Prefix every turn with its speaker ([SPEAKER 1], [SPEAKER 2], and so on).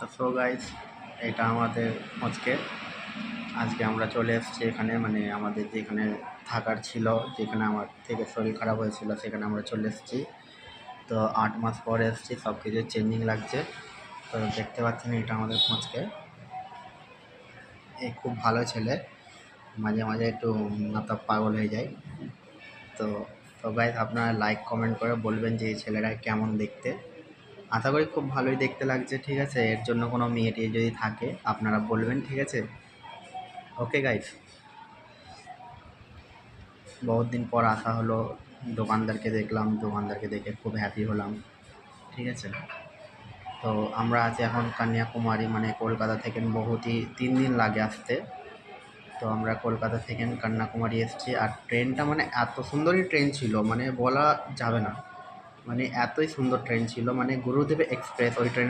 [SPEAKER 1] তো so guys, এটা আমাদের আজকে আমরা চলে এসেছি এখানে, মানে আমাদের যেখানে থাকার ছিল, যেখানে আমার থেকে শরীর খারাপ হয়েছিল সেখানে আমরা চলে এসেছি। তো 8 মাস পরে এসেছি, সব কিছু চেঞ্জিং লাগছে। তো দেখতে পাচ্ছেন এটা আমাদের এই খুব ভালো ছেলে, মাঝে মাঝে একটু মাথা পাগল হয়ে যায়। তো তো গাইস, আপনারা লাইক কমেন্ট করে বলবেন যে এই ছেলেটা কেমন দেখতে। আশা করি খুব ভালোই দেখতে লাগছে, ঠিক আছে। এর জন্য কোনো মেয়ে টেয়ে যদি থাকে আপনারা বলবেন, ঠিক আছে। ওকে গাইস, বহুত দিন পর আসা হলো, দোকানদারকে দেখলাম, দোকানদারকে দেখে খুব হ্যাপি হলাম, ঠিক আছে। তো আমরা আছি এখন কন্যাকুমারী, মানে কলকাতা থেকে বহুতই 3 দিন লাগে আসতে। তো আমরা কলকাতা থেকে কন্যাকুমারী এসেছি, আর ট্রেনটা মানে এত সুন্দরই ট্রেন ছিল, মানে বলা যাবে না, মানে এতই সুন্দর ট্রেন ছিল, মানে গুরুদেব এক্সপ্রেস ওই ট্রেন।